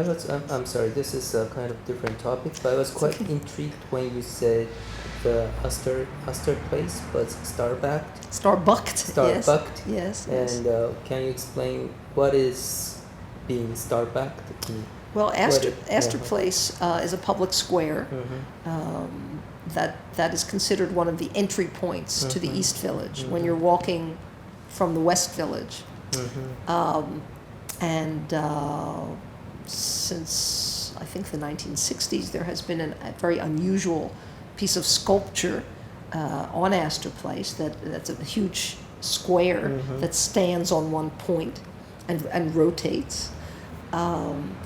I'm sorry, this is a kind of different topic, but I was quite intrigued when you said the Astor place was Starbucked. Starbucked, yes. And can you explain what is being Starbucked? Well, Astor Place is a public square that is considered one of the entry points to the East Village when you're walking from the West Village. Since I think the 1960s, there has been a very unusual piece of sculpture on Astor Place that's a huge square that stands on one point and rotates.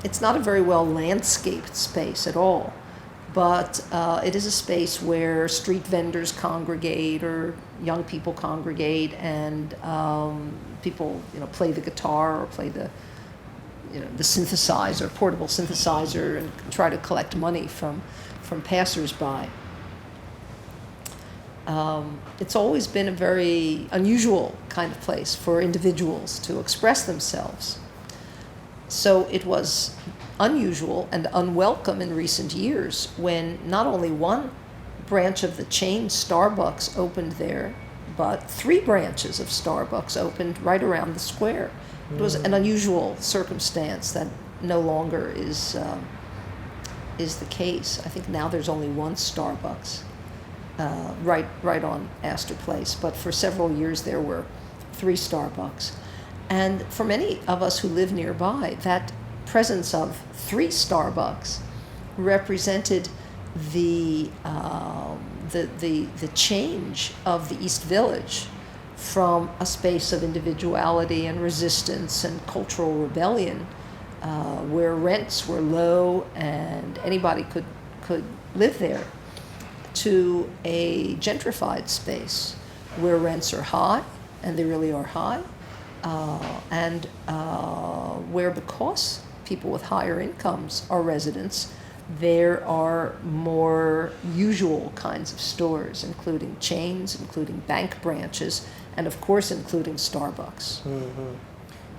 It's not a very well landscaped space at all, but it is a space where street vendors congregate or young people congregate, and people play the guitar or play the synthesizer, portable synthesizer, and try to collect money from passers-by. It's always been a very unusual kind of place for individuals to express themselves. So it was unusual and unwelcome in recent years when not only one branch of the chain Starbucks opened there, but 3 branches of Starbucks opened right around the square. It was an unusual circumstance that no longer is the case. I think now there's only one Starbucks right on Astor Place, but for several years there were 3 Starbucks. And for many of us who live nearby, that presence of 3 Starbucks represented the change of the East Village from a space of individuality and resistance and cultural rebellion, where rents were low and anybody could live there, to a gentrified space where rents are high, and they really are high, and where, because people with higher incomes are residents, there are more usual kinds of stores, including chains, including bank branches, and of course including Starbucks.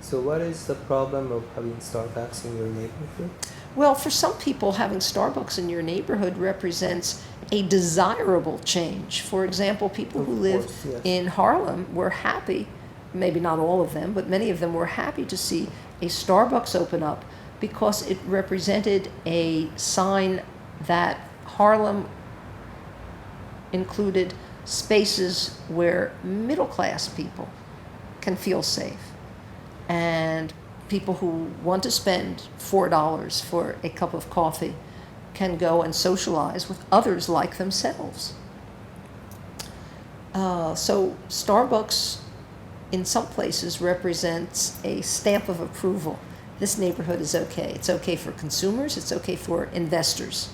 So what is the problem of having Starbucks in your neighborhood? Well, for some people, having Starbucks in your neighborhood represents a desirable change. For example, people who live in Harlem were happy, maybe not all of them, but many of them were happy to see a Starbucks open up because it represented a sign that Harlem included spaces where middle-class people can feel safe, and people who want to spend $4 for a cup of coffee can go and socialize with others like themselves. So Starbucks in some places represents a stamp of approval. This neighborhood is okay. It's okay for consumers, it's okay for investors.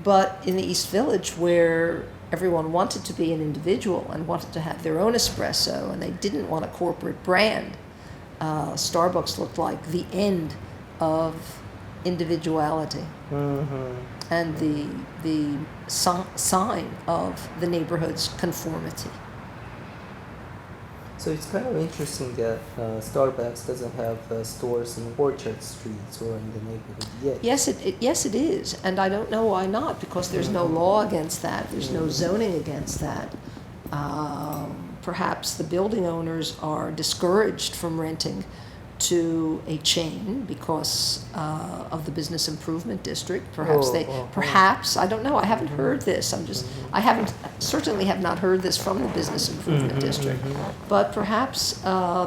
But in the East Village, where everyone wanted to be an individual and wanted to have their own espresso, and they didn't want a corporate brand, Starbucks looked like the end of individuality and the sign of the neighborhood's conformity. So it's kind of interesting that Starbucks doesn't have stores in Orchard Street or in the neighborhood yet. Yes, it is, and I don't know why not, because there's no law against that. There's no zoning against that. Perhaps the building owners are discouraged from renting to a chain because of the business improvement district. Perhaps I don't know. I haven't heard this. I certainly have not heard this from the business improvement district. But perhaps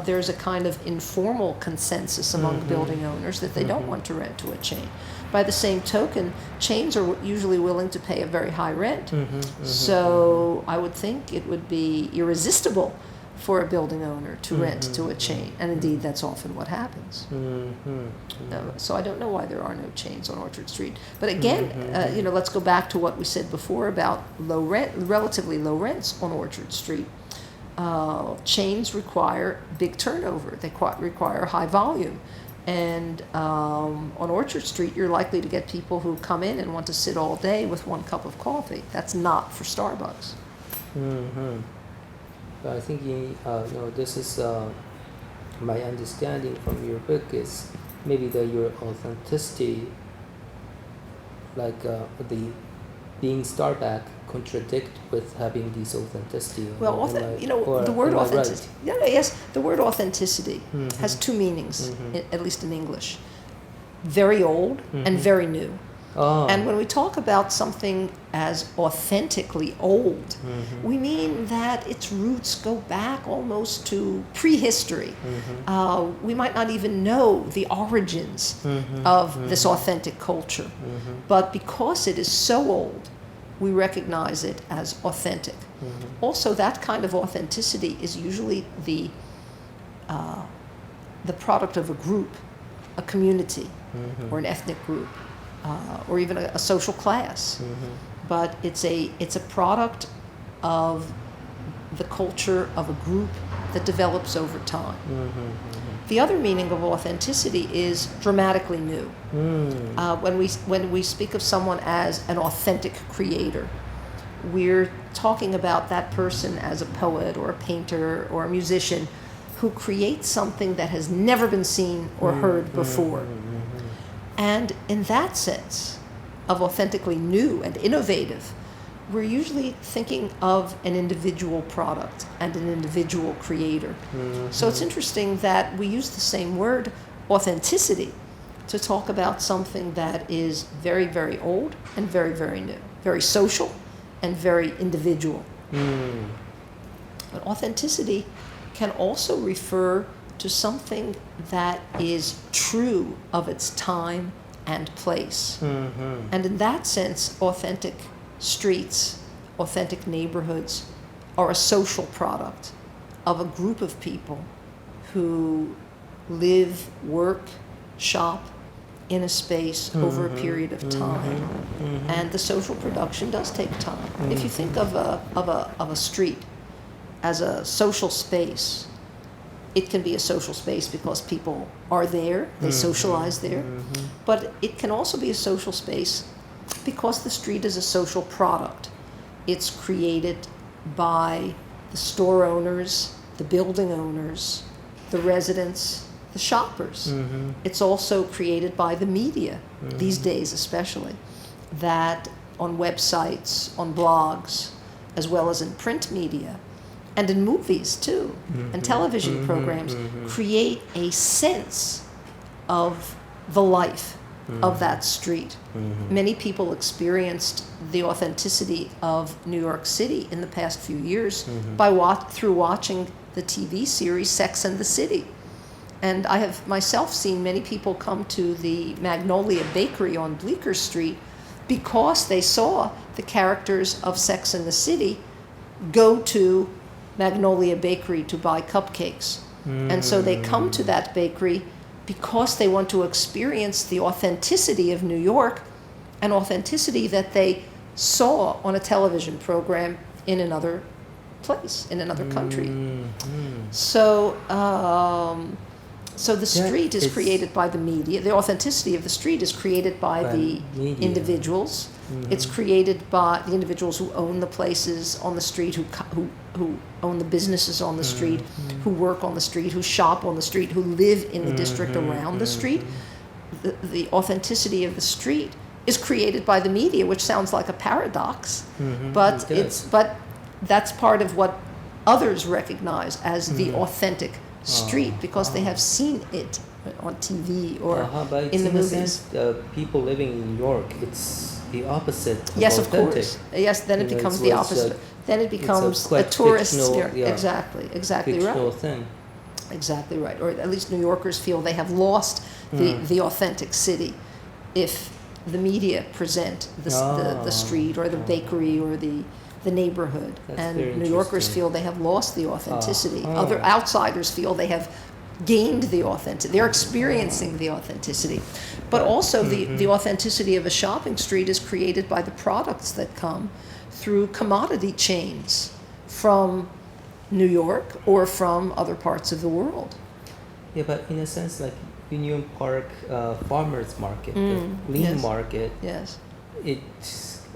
there's a kind of informal consensus among building owners that they don't want to rent to a chain. By the same token, chains are usually willing to pay a very high rent. So I would think it would be irresistible for a building owner to rent to a chain, and indeed that's often what happens. So I don't know why there are no chains on Orchard Street. But again, let's go back to what we said before about relatively low rents on Orchard Street. Chains require big turnover. They require high volume. And on Orchard Street, you're likely to get people who come in and want to sit all day with one cup of coffee. That's not for Starbucks. But I think this is my understanding from your book is maybe your authenticity, like the being Starbuck, contradict with having this authenticity. Well, the word authenticity. Right? Yes, the word authenticity has two meanings, at least in English: very old and very new. Oh. And when we talk about something as authentically old, we mean that its roots go back almost to prehistory. We might not even know the origins of this authentic culture. But because it is so old, we recognize it as authentic. Also, that kind of authenticity is usually the product of a group, a community, or an ethnic group. Or even a social class, but it's a product of the culture of a group that develops over time. The other meaning of authenticity is dramatically new. When we speak of someone as an authentic creator, we're talking about that person as a poet or a painter or a musician who creates something that has never been seen or heard before. And in that sense of authentically new and innovative, we're usually thinking of an individual product and an individual creator. So it's interesting that we use the same word, authenticity, to talk about something that is very, very old and very, very new, very social and very individual. But authenticity can also refer to something that is true of its time and place. And in that sense, authentic streets, authentic neighborhoods are a social product of a group of people who live, work, shop in a space over a period of time. And the social production does take time. If you think of a street as a social space, it can be a social space because people are there, they socialize there, but it can also be a social space because the street is a social product. It's created by the store owners, the building owners, the residents, the shoppers. It's also created by the media, these days especially, that on websites, on blogs, as well as in print media, and in movies too, and television programs, create a sense of the life of that street. Many people experienced the authenticity of New York City in the past few years through watching the TV series Sex and the City. And I have myself seen many people come to the Magnolia Bakery on Bleecker Street because they saw the characters of Sex and the City go to Magnolia Bakery to buy cupcakes. And so they come to that bakery because they want to experience the authenticity of New York, an authenticity that they saw on a television program in another place, in another country. So the street is created by the media. The authenticity of the street is created by the individuals. It's created by the individuals who own the places on the street, who own the businesses on the street, who work on the street, who shop on the street, who live in the district around the street. The authenticity of the street is created by the media, which sounds like a paradox, but that's part of what others recognize as the authentic street because they have seen it on TV or in the movies. Sense, people living in New York, it's the opposite. Yes, of course. Yes, then it becomes the opposite. Then it becomes a tourist sphere. Yeah, exactly right. Thing. Exactly right. Or at least New Yorkers feel they have lost the authentic city if the media present the street or the bakery or the neighborhood. That's and New Yorkers feel they have lost the authenticity. Other outsiders feel they have gained the authenticity. They're experiencing the authenticity. But also the authenticity of a shopping street is created by the products that come through commodity chains from New York or from other parts of the world. Yeah, but in a sense, like Union Park farmers market, the flea market,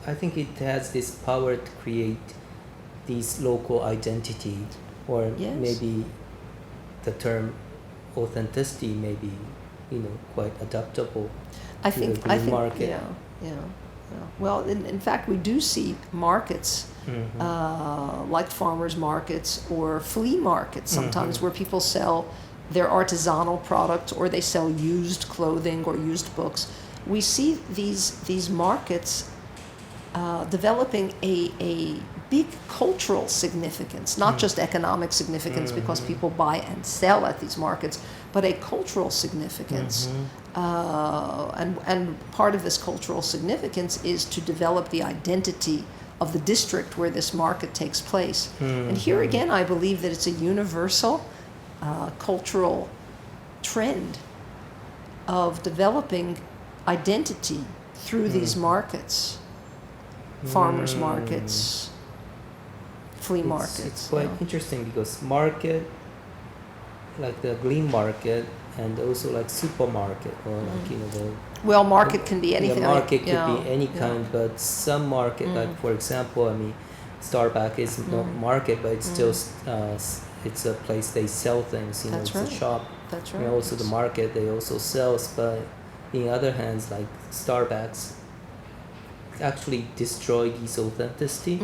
I think it has this power to create this local identity, or maybe the term authenticity maybe quite adaptable I to think, the green market. Yeah. Well, in fact, we do see markets like farmers markets or flea markets sometimes where people sell their artisanal products or they sell used clothing or used books. We see these markets developing a big cultural significance, not just economic significance because people buy and sell at these markets, but a cultural significance. And part of this cultural significance is to develop the identity of the district where this market takes place. And here again, I believe that it's a universal cultural trend of developing identity through these markets, farmers markets, flea markets. It's quite interesting because market, like the green market, and also like supermarket or like market can be anything. The market could be any kind, but some market, like for example, Starbucks is not market, but it's still it's a place they sell things. It's a shop. That's right. And also the market they also sells, but in other hands, like Starbucks actually destroy this authenticity.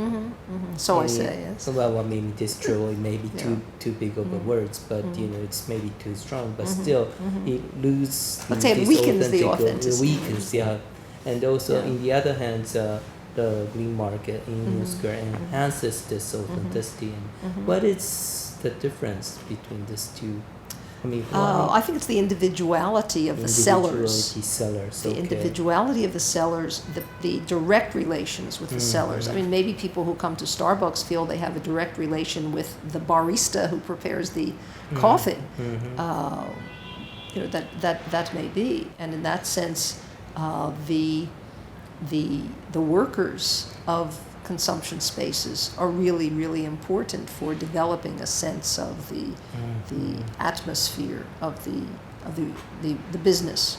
So I say, yes. Well, destroy maybe too big of a words, but it's maybe too strong. But still, it loses. Let's say it weakens the authenticity. Weakens, yeah. And also, in the other hand, the green market in Moscow enhances this authenticity. And what is the difference between these two? I think it's the individuality of the sellers. The individuality of the sellers, the direct relations with the sellers. Maybe people who come to Starbucks feel they have a direct relation with the barista who prepares the coffee. That may be, and in that sense, the workers of consumption spaces are really, really important for developing a sense of the atmosphere of the business.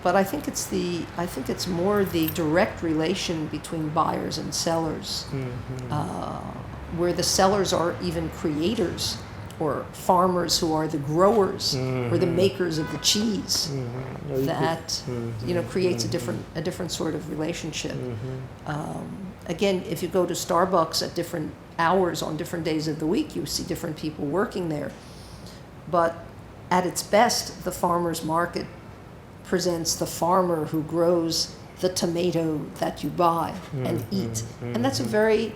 But I think it's more the direct relation between buyers and sellers, where the sellers are even creators or farmers who are the growers or the makers of the cheese that creates a different sort of relationship. Again, if you go to Starbucks at different hours on different days of the week, you see different people working there. But at its best, the farmer's market presents the farmer who grows the tomato that you buy and eat, and that's a very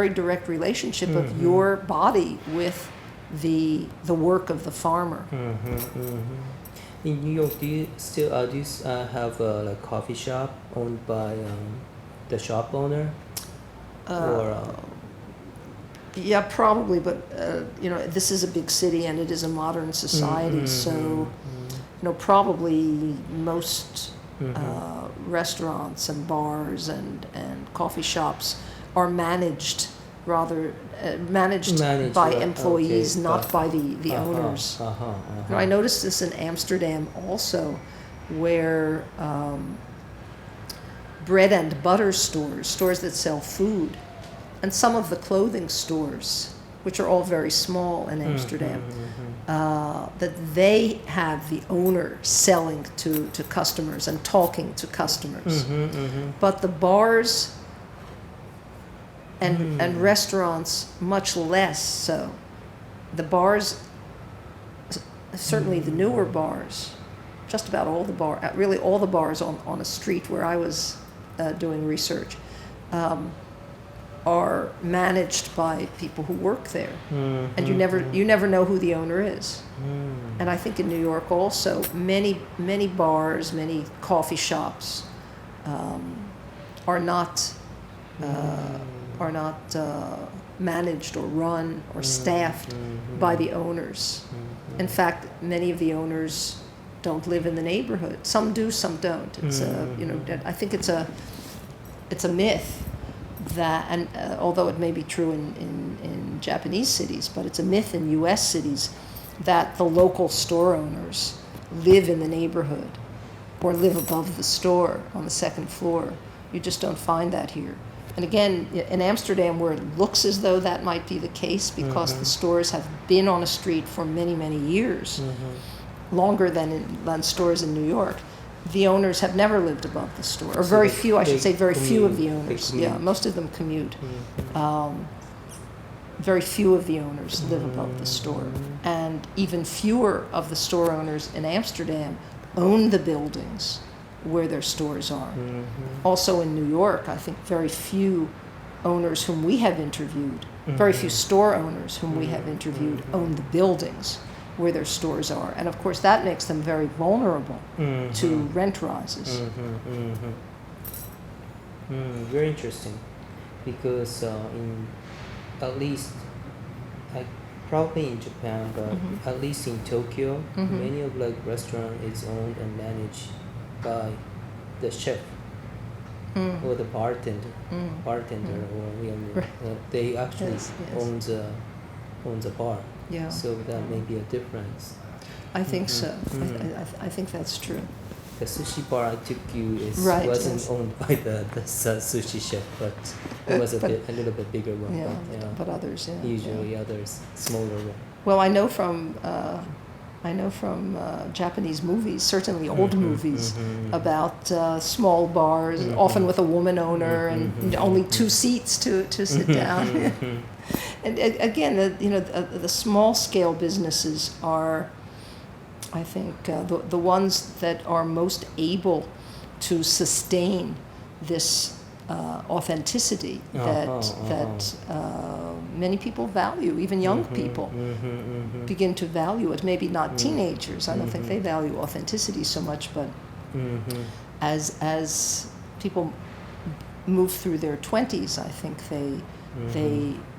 direct relationship of your body with the work of the farmer. In New York, do you still have a coffee shop owned by the shop owner? Yeah, probably, but this is a big city and it is a modern society, so probably most restaurants and bars and coffee shops are managed by employees, not by the owners. I noticed this in Amsterdam also, where bread and butter stores that sell food, and some of the clothing stores, which are all very small in Amsterdam, that they have the owner selling to customers and talking to customers. But the bars and restaurants, much less so. The bars, certainly the newer bars, just about all the bars on a street where I was doing research, are managed by people who work there, and you never know who the owner is. And I think in New York also, many bars, many coffee shops are not managed or run or staffed by the owners. In fact, many of the owners don't live in the neighborhood. Some do, some don't. It's I think it's a myth that, and although it may be true in Japanese cities, but it's a myth in U.S. cities that the local store owners live in the neighborhood or live above the store on the second floor. You just don't find that here. And again, in Amsterdam, where it looks as though that might be the case because the stores have been on a street for many, many years, longer than stores in New York, the owners have never lived above the store, or So very few, I should say, very commute, few of the owners. Yeah, most of them commute. Very few of the owners live above the store. And even fewer of the store owners in Amsterdam own the buildings where their stores are. Also in New York, I think very few owners whom we have interviewed, very few store owners whom we have interviewed own the buildings where their stores are. And of course that makes them very vulnerable to rent rises. Very interesting, because in at least, probably in Japan, but at least in Tokyo, many of like restaurant is owned and managed by the chef or the bartender, or they actually owns a bar. Yeah. So that may be a difference. I think so. I think that's true. The sushi bar I took you wasn't owned by the sushi chef, but it was a little bit bigger one. Yeah, but others, usually others, smaller one. Well, I know from Japanese movies, certainly old movies, about small bars, often with a woman owner and only 2 seats to sit down. And again, the small scale businesses are, I think, the ones that are most able to sustain this authenticity that many people value, even young people begin to value it. Maybe not teenagers. I don't think they value authenticity so much, but as people move through their 20s, I think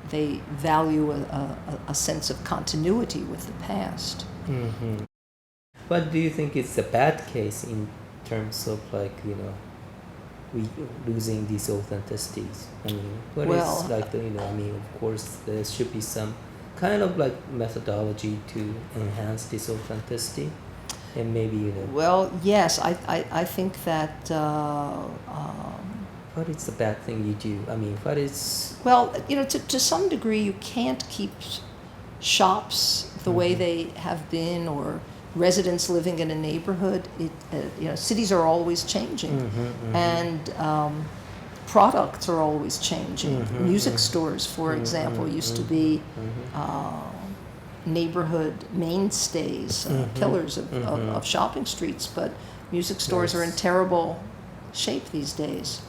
they value a sense of continuity with the past. But do you think it's a bad case in terms of we losing these authenticities? I mean, of course there should be some kind of methodology to enhance this authenticity, and maybe Well, yes, I think that. What is the bad thing you do? I mean, what is... Well, to some degree, you can't keep shops the way they have been, or residents living in a neighborhood. Cities are always changing, and products are always changing. Music stores, for example, used to be neighborhood mainstays, pillars of shopping streets, but music stores are in terrible shape these days.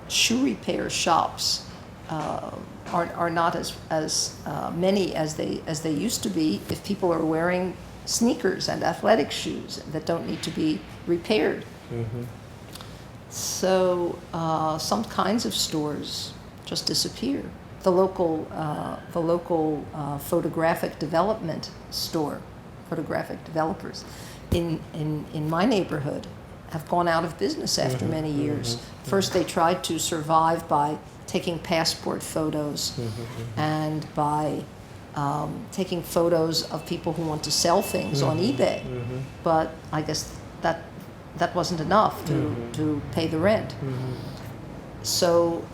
Shoe repair shops are not as many as they used to be if people are wearing sneakers and athletic shoes that don't need to be repaired. So some kinds of stores just disappear. The local photographic development store, photographic developers in my neighborhood have gone out of business after many years. First they tried to survive by taking passport photos and by taking photos of people who want to sell things on eBay. But I guess that wasn't enough to pay the rent. So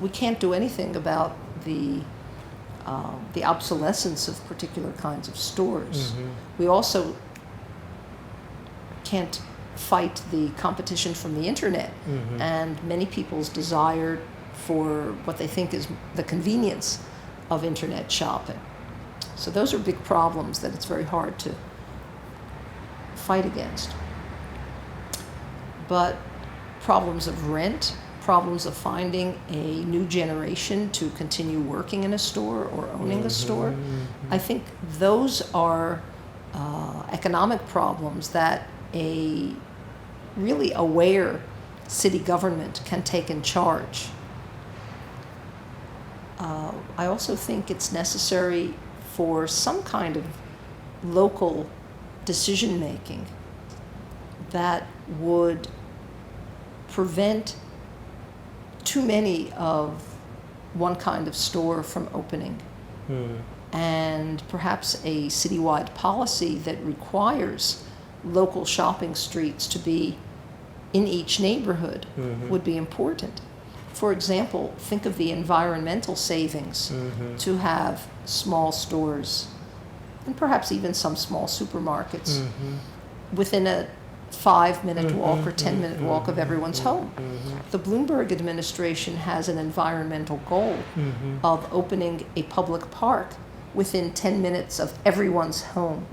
we can't do anything about the obsolescence of particular kinds of stores. We also can't fight the competition from the internet and many people's desire for what they think is the convenience of internet shopping. So those are big problems that it's very hard to fight against. But problems of rent, problems of finding a new generation to continue working in a store or owning a store, I think those are economic problems that a really aware city government can take in charge. I also think it's necessary for some kind of local decision making that would prevent too many of one kind of store from opening, and perhaps a citywide policy that requires local shopping streets to be in each neighborhood would be important. For example, think of the environmental savings to have small stores and perhaps even some small supermarkets within a 5-minute walk or 10-minute walk of everyone's home. The Bloomberg administration has an environmental goal of opening a public park within 10 minutes of everyone's home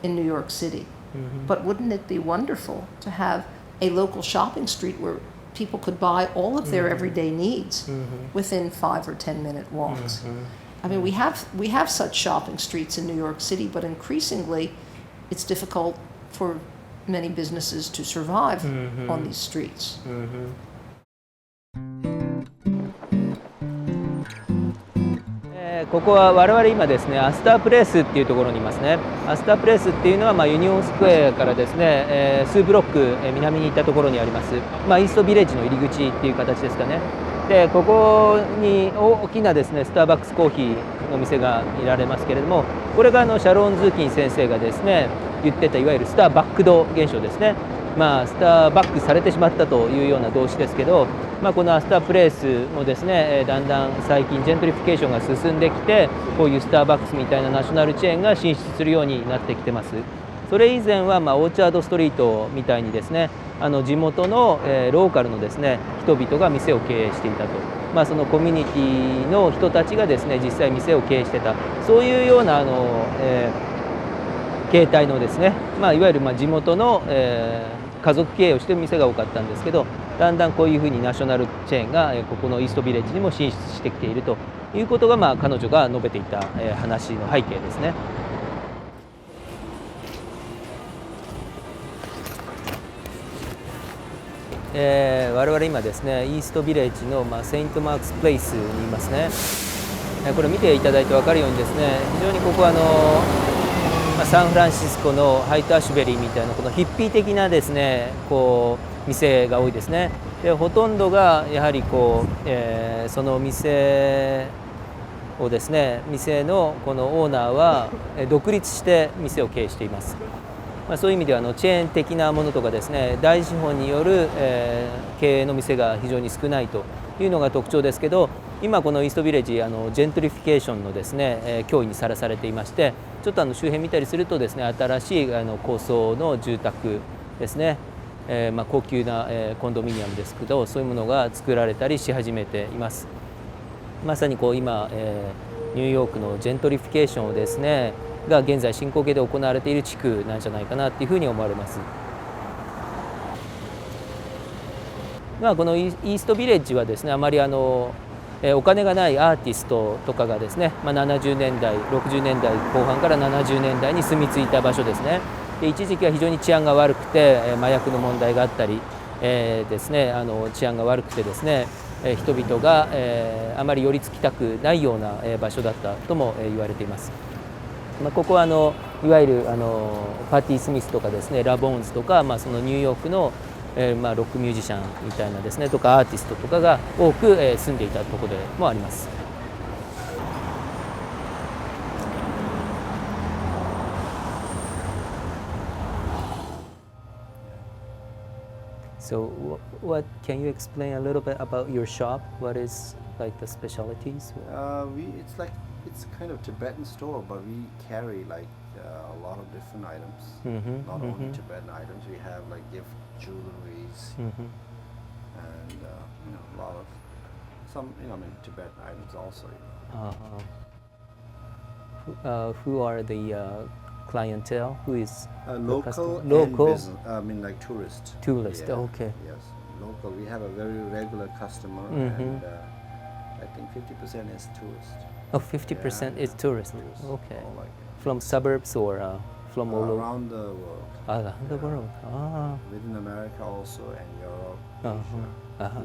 in New York City. But wouldn't it be wonderful to have a local shopping street where people could buy all of their everyday needs within 5 or 10-minute walks? I mean, we have such shopping streets in New York City, but increasingly it's difficult for many businesses to survive on these streets. ここは我々今ですね、アスタープレイスっていうところにいますね。アスタープレイスっていうのはユニオンスクエアからですね、数ブロック南に行ったところにあります、イーストビレッジの入り口っていう形ですかね。でここに大きなですねスターバックスコーヒーの店が見られますけれども、これがシャロン・ズーキン先生がですね言ってたいわゆるスターバックド現象ですね。スターバックされてしまったというような動詞ですけど、このアスタープレイスもですねだんだん最近ジェントリフィケーションが進んできて、こういうスターバックスみたいなナショナルチェーンが進出するようになってきてます。それ以前はオーチャードストリートみたいにですね地元のローカルのですね人々が店を経営していたと、そのコミュニティの人たちがですね実際店を経営してた、そういうような形態のですね、いわゆる地元の家族経営をしている店が多かったんですけど、だんだんこういうふうにナショナルチェーンがここのイーストビレッジにも進出してきているということが彼女が述べていた話の背景ですね。我々今ですねイーストビレッジのセイントマークスプレイスにいますね。これ見ていただいて分かるようにですね、非常にここはサンフランシスコのハイトアシュベリーみたいなこのヒッピー的なですねこう店が多いですね。でほとんどがやはりその店をですね店のこのオーナーは独立して店を経営しています。そういう意味ではチェーン的なものとかですね大資本による経営の店が非常に少ないというのが特徴ですけど、今このイーストビレッジジェントリフィケーションのですね脅威にさらされていまして、ちょっと周辺見たりするとですね新しい高層の住宅ですね、高級なコンドミニアムですけど、そういうものが作られたりし始めています。まさに今ニューヨークのジェントリフィケーションをですねが現在進行形で行われている地区なんじゃないかなっていうふうに思われます。このイーストビレッジはですねあまりお金がないアーティストとかがですね、70年代60年代後半から70年代に住み着いた場所ですね。で一時期は非常に治安が悪くて麻薬の問題があったりですね治安が悪くてですね人々があまり寄りつきたくないような場所だったとも言われています。ここはいわゆるパーティー・スミスとかですねラボーンズとか、そのニューヨークのロックミュージシャンみたいなですねとかアーティストとかが多く住んでいたところでもあります。So what can you explain a little bit about your shop? What is like the specialties? It's kind of Tibetan store, but we carry a lot of different items. Not only Tibetan items, we have gift jewelries and a lot of some Tibetan items also. Who are the clientele? Who is local? Business, tourists. Tourists. Yeah, Okay. Yes, local. We have a very regular customer, and I think 50% is tourists. Oh, 50% is tourists. Tourists, Okay. all From suburbs or from all over? around the world. Around the world. Within America also, and Europe,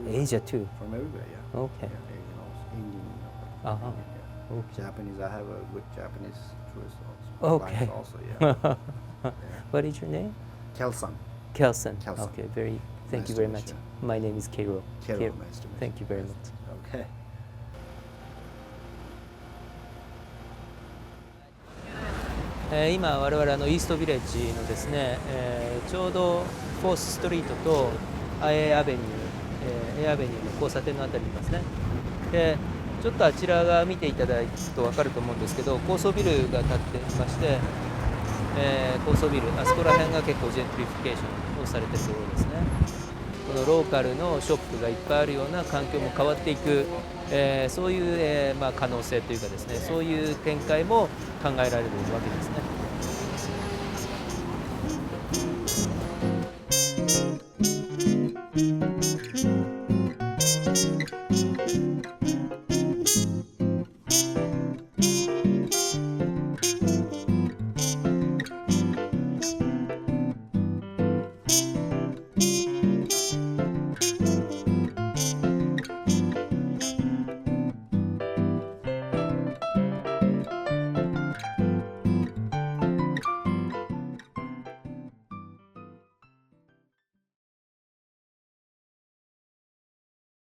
Asia. Asia too. From everywhere, yeah. Okay. Yeah, Asian also, Indian. Okay. Japanese. I have a good Japanese tourist also. Okay. Clients also, yeah. Yeah. What is your name? Kelsan. Kelson. Kelson. Okay. Thank Nice you to very meet much. you. My name is Keiro. Keiro, nice to meet Thank you very much. Okay. 今我々イーストビレッジのですね、ちょうど4thストリートとエアベニューの交差点のあたりにいますね。でちょっとあちらが見ていただくと分かると思うんですけど、高層ビルが建っていまして、高層ビル、あそこら辺が結構ジェントリフィケーションをされているところですね。このローカルのショップがいっぱいあるような環境も変わっていく、そういう、可能性というかですね、そういう展開も考えられるわけですね。